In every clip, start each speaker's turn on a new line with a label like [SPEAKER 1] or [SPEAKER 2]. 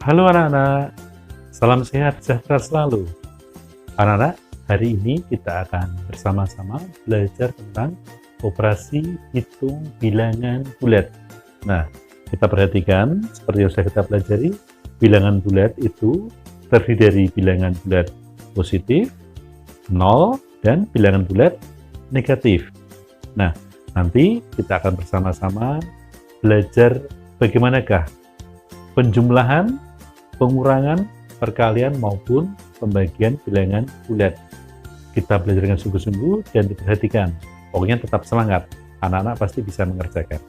[SPEAKER 1] Halo anak-anak, salam sehat sejahtera selalu. Anak-anak, hari ini kita akan bersama-sama belajar tentang operasi hitung bilangan bulat. Nah, kita perhatikan seperti yang sudah kita pelajari, bilangan bulat itu terdiri dari bilangan bulat positif, 0, dan bilangan bulat negatif. Nah, nanti kita akan bersama-sama belajar bagaimanakah penjumlahan, pengurangan, perkalian maupun pembagian bilangan bulat. Kita belajar dengan sungguh-sungguh dan diperhatikan. Pokoknya tetap semangat. Anak-anak pasti bisa mengerjakan.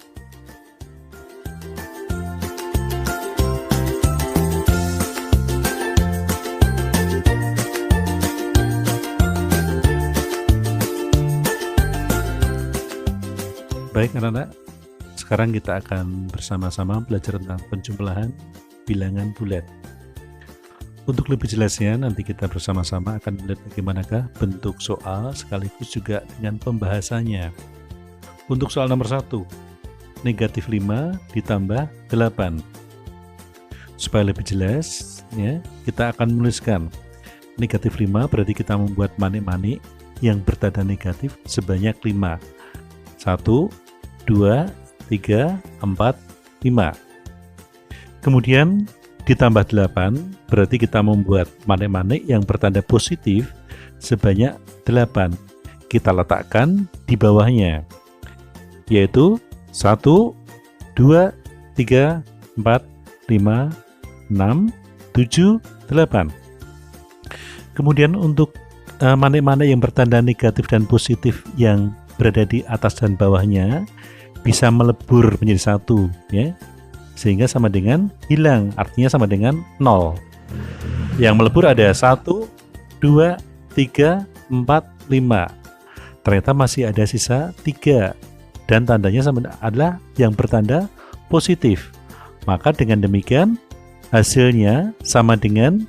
[SPEAKER 1] Baik anak-anak, sekarang kita akan bersama-sama belajar tentang penjumlahan bilangan bulat. Untuk lebih jelasnya, nanti kita bersama-sama akan melihat bagaimanakah bentuk soal sekaligus juga dengan pembahasannya. Untuk soal nomor 1, negatif 5 ditambah 8. Supaya lebih jelas, ya, kita akan menuliskan negatif 5 berarti kita membuat manik-manik yang bertanda negatif sebanyak 5. 1, 2, 3, 4, 5. Kemudian ditambah 8, berarti kita membuat manik-manik yang bertanda positif sebanyak 8. Kita letakkan di bawahnya, yaitu 1, 2, 3, 4, 5, 6, 7, 8. Kemudian untuk manik-manik yang bertanda negatif dan positif yang berada di atas dan bawahnya bisa melebur menjadi 1, ya. Sehingga sama dengan hilang, artinya sama dengan 0. Yang melebur ada 1, 2, 3, 4, 5. Ternyata masih ada sisa 3 dan tandanya adalah yang bertanda positif. Maka dengan demikian hasilnya sama dengan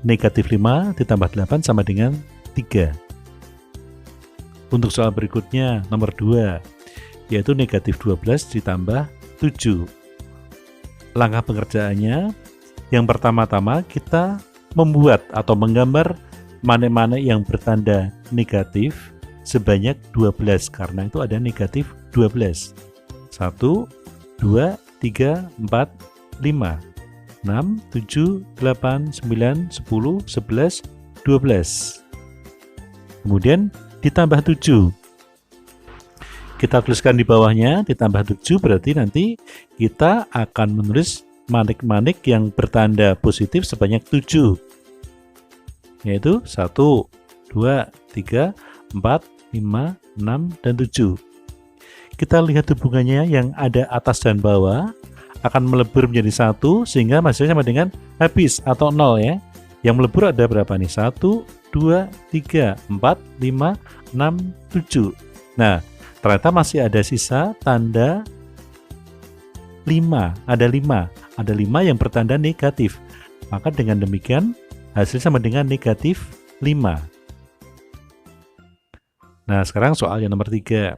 [SPEAKER 1] negatif 5 ditambah 8 sama dengan 3. Untuk soal berikutnya nomor 2, yaitu negatif 12 ditambah 7. Langkah pengerjaannya, yang pertama-tama kita membuat atau menggambar manik-manik yang bertanda negatif sebanyak 12, karena itu ada negatif 12. 1, 2, 3, 4, 5, 6, 7, 8, 9, 10, 11, 12. Kemudian ditambah 7. Kita tuliskan di bawahnya, ditambah 7 berarti nanti kita akan menulis manik-manik yang bertanda positif sebanyak 7, yaitu 1, 2, 3, 4, 5, 6, dan 7. Kita lihat hubungannya yang ada atas dan bawah akan melebur menjadi 1 sehingga hasilnya sama dengan habis atau 0, ya. Yang melebur ada berapa nih? 1, 2, 3, 4, 5, 6, 7. Nah, ternyata masih ada sisa tanda 5, ada 5 yang bertanda negatif. Maka dengan demikian hasil sama dengan negatif 5. Nah, sekarang soal yang nomor 3.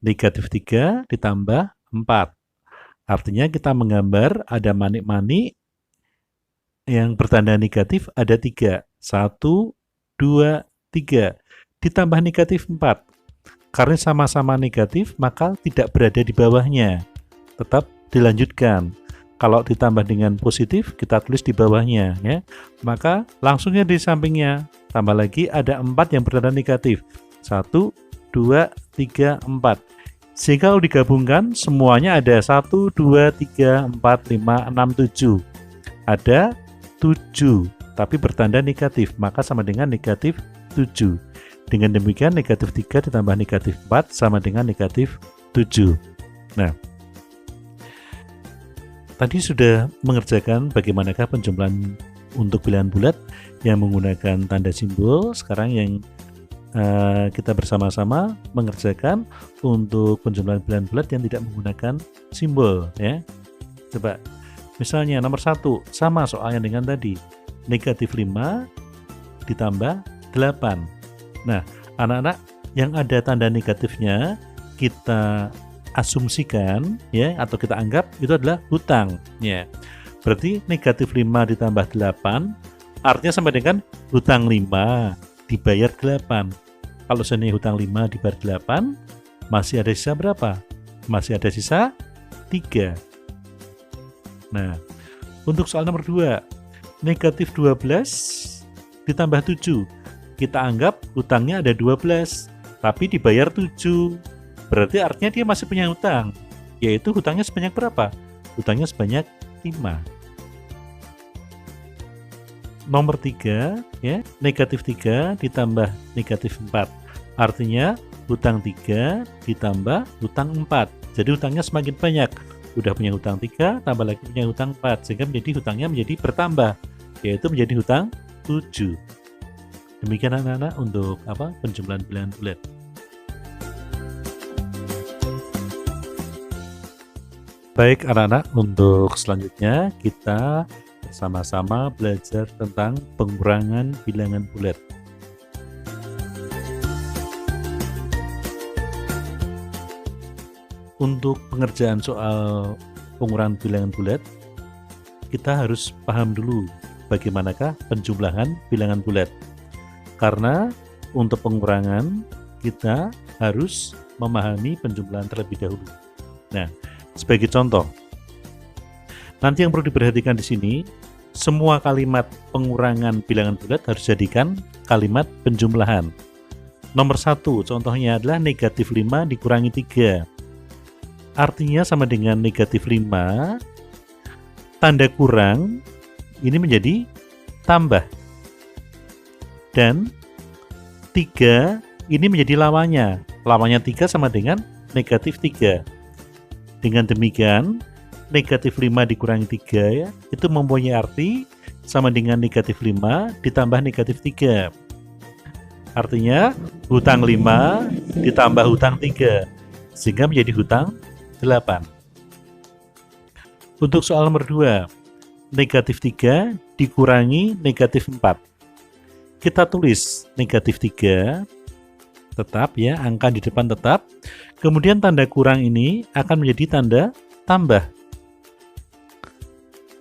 [SPEAKER 1] Negatif 3 ditambah 4. Artinya kita menggambar ada manik-manik yang bertanda negatif ada 3. 1, 2, 3. Ditambah negatif 4. Karena sama-sama negatif, maka tidak berada di bawahnya. Tetap dilanjutkan. Kalau ditambah dengan positif, kita tulis di bawahnya, ya. Maka langsungnya di sampingnya. Tambah lagi ada 4 yang bertanda negatif. 1, 2, 3, 4. Sehingga kalau digabungkan, semuanya ada 1, 2, 3, 4, 5, 6, 7. Ada 7, tapi bertanda negatif. Maka sama dengan negatif 7. Dengan demikian negatif 3 ditambah negatif 4 sama dengan negatif 7. Nah, tadi sudah mengerjakan bagaimanakah penjumlahan untuk bilangan bulat yang menggunakan tanda simbol. Sekarang yang kita bersama-sama mengerjakan untuk penjumlahan bilangan bulat yang tidak menggunakan simbol, ya. Coba, misalnya nomor 1, sama soalnya dengan tadi. Negatif 5 ditambah 8. Nah, anak-anak yang ada tanda negatifnya kita asumsikan, ya, atau kita anggap itu adalah hutang, ya. Berarti negatif 5 ditambah 8 artinya sama dengan hutang 5 dibayar 8. Kalau seandainya hutang 5 dibayar 8, masih ada sisa berapa? Masih ada sisa 3. Nah, untuk soal nomor 2, negatif 12 ditambah 7. Kita anggap hutangnya ada 12, tapi dibayar 7. Berarti artinya dia masih punya hutang, yaitu hutangnya sebanyak berapa? Hutangnya sebanyak 5. Nomor 3, ya, negatif 3 ditambah negatif 4. Artinya hutang 3 ditambah hutang 4. Jadi hutangnya semakin banyak. Udah punya hutang 3, tambah lagi punya hutang 4. Sehingga menjadi hutangnya menjadi bertambah, yaitu menjadi hutang 7. Demikian anak-anak untuk penjumlahan bilangan bulat. Baik anak-anak, untuk selanjutnya kita sama-sama belajar tentang pengurangan bilangan bulat. Untuk pengerjaan soal pengurangan bilangan bulat, kita harus paham dulu bagaimanakah penjumlahan bilangan bulat. Karena untuk pengurangan kita harus memahami penjumlahan terlebih dahulu. Nah, sebagai contoh, nanti yang perlu diperhatikan di sini, semua kalimat pengurangan bilangan bulat harus jadikan kalimat penjumlahan. Nomor 1, contohnya adalah negatif 5 dikurangi 3. Artinya sama dengan negatif 5, tanda kurang ini menjadi tambah. Dan 3 ini menjadi lawannya. Lawannya 3 sama dengan negatif 3. Dengan demikian, negatif 5 dikurangi 3 ya, itu mempunyai arti sama dengan negatif 5 ditambah negatif 3. Artinya hutang 5 ditambah hutang 3, sehingga menjadi hutang 8. Untuk soal nomor 2, negatif 3 dikurangi negatif 4. Kita tulis negatif 3 tetap ya, angka di depan tetap, kemudian tanda kurang ini akan menjadi tanda tambah.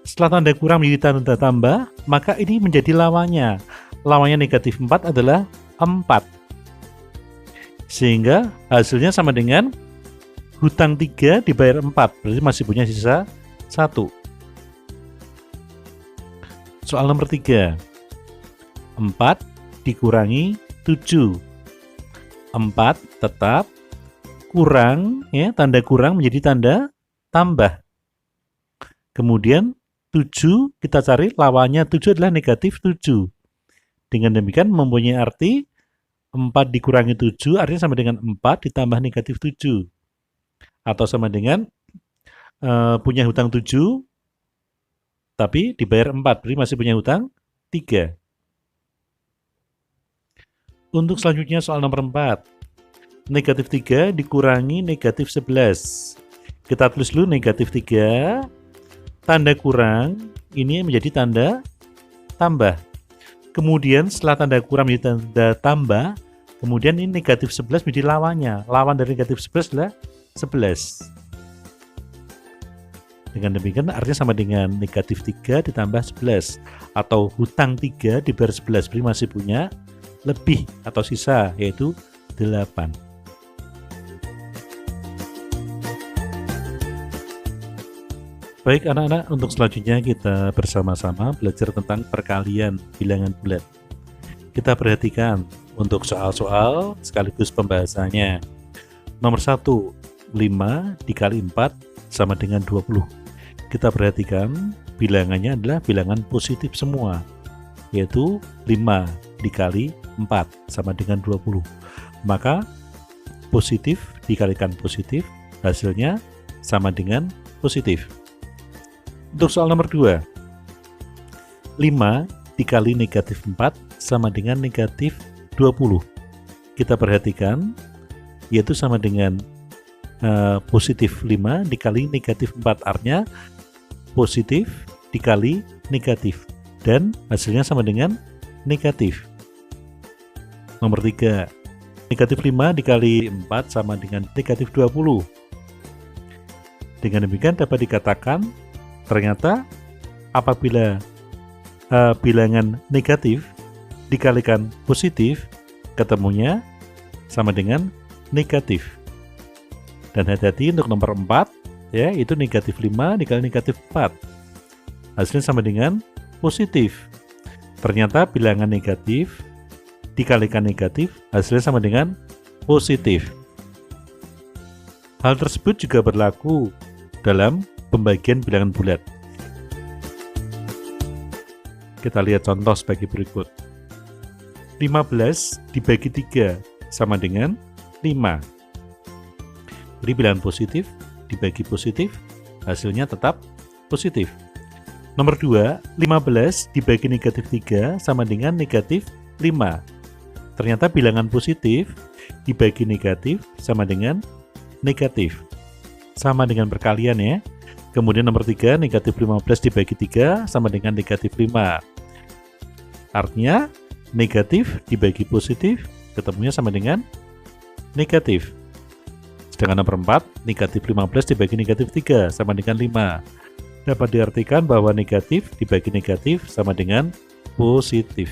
[SPEAKER 1] Setelah tanda kurang menjadi tanda tambah, maka ini menjadi lawannya. Lawannya negatif 4 adalah 4. Sehingga hasilnya sama dengan hutang 3 dibayar 4, berarti masih punya sisa 1. Soal nomor 3, 4 dikurangi 7. 4 tetap, kurang ya, tanda kurang menjadi tanda tambah. Kemudian 7 kita cari lawannya 7 adalah negatif 7. Dengan demikian mempunyai arti 4 dikurangi 7 artinya sama dengan 4 ditambah negatif 7. Atau sama dengan punya hutang 7 tapi dibayar 4, berarti masih punya hutang 3. Untuk selanjutnya soal nomor 4, negatif 3 dikurangi negatif 11. Kita tulis dulu negatif 3, tanda kurang ini menjadi tanda tambah. Kemudian setelah tanda kurang menjadi tanda tambah, kemudian ini negatif 11 menjadi lawannya. Lawan dari negatif 11 adalah 11. Dengan demikian artinya sama dengan negatif 3 ditambah 11. Atau hutang 3 dibayar 11, berarti masih punya lebih atau sisa, yaitu 8. Baik anak-anak, untuk selanjutnya kita bersama-sama belajar tentang perkalian bilangan bulat. Kita perhatikan untuk soal-soal sekaligus pembahasannya. Nomor 1, 5 dikali 4 sama dengan 20. Kita perhatikan bilangannya adalah bilangan positif semua, yaitu 5 dikali 4 sama dengan 20. Maka positif dikalikan positif, hasilnya sama dengan positif. Untuk soal nomor 2, 5 dikali negatif 4 sama dengan negatif 20. Kita perhatikan, yaitu sama dengan positif 5 dikali negatif 4, artinya positif dikali negatif, dan hasilnya sama dengan negatif. Nomor 3, negatif 5 dikali 4 sama dengan negatif 20. Dengan demikian dapat dikatakan ternyata apabila bilangan negatif dikalikan positif, ketemunya sama dengan negatif. Dan hati-hati untuk nomor 4, ya, itu negatif 5 dikali negatif 4. Hasilnya sama dengan positif. Ternyata bilangan negatif dikalikan negatif, hasilnya sama dengan positif. Hal tersebut juga berlaku dalam pembagian bilangan bulat. Kita lihat contoh sebagai berikut. 15 dibagi 3 sama dengan 5. Jadi bilangan positif dibagi positif, hasilnya tetap positif. Nomor 2, 15 dibagi negatif 3 sama dengan negatif 5. Ternyata bilangan positif dibagi negatif sama dengan negatif. Sama dengan perkalian ya. Kemudian nomor 3, negatif 15 dibagi 3 sama dengan negatif 5. Artinya negatif dibagi positif, ketemunya sama dengan negatif. Sedangkan nomor 4, negatif 15 dibagi negatif 3 sama dengan 5. Dapat diartikan bahwa negatif dibagi negatif sama dengan positif.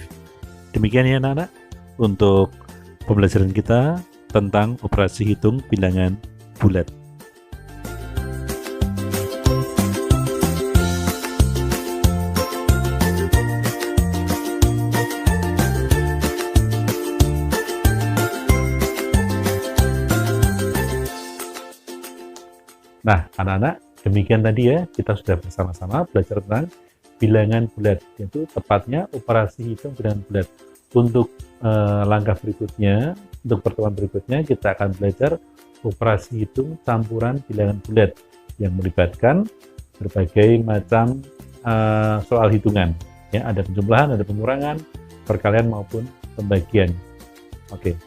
[SPEAKER 1] Demikian ya anak-anak untuk pembelajaran kita tentang operasi hitung bilangan bulat. Nah, anak-anak, demikian tadi ya, kita sudah bersama-sama belajar tentang bilangan bulat, yaitu tepatnya operasi hitung bilangan bulat. Untuk langkah berikutnya, untuk pertemuan berikutnya, kita akan belajar operasi hitung campuran bilangan bulat yang melibatkan berbagai macam soal hitungan. Ya, ada penjumlahan, ada pengurangan, perkalian maupun pembagian. Oke.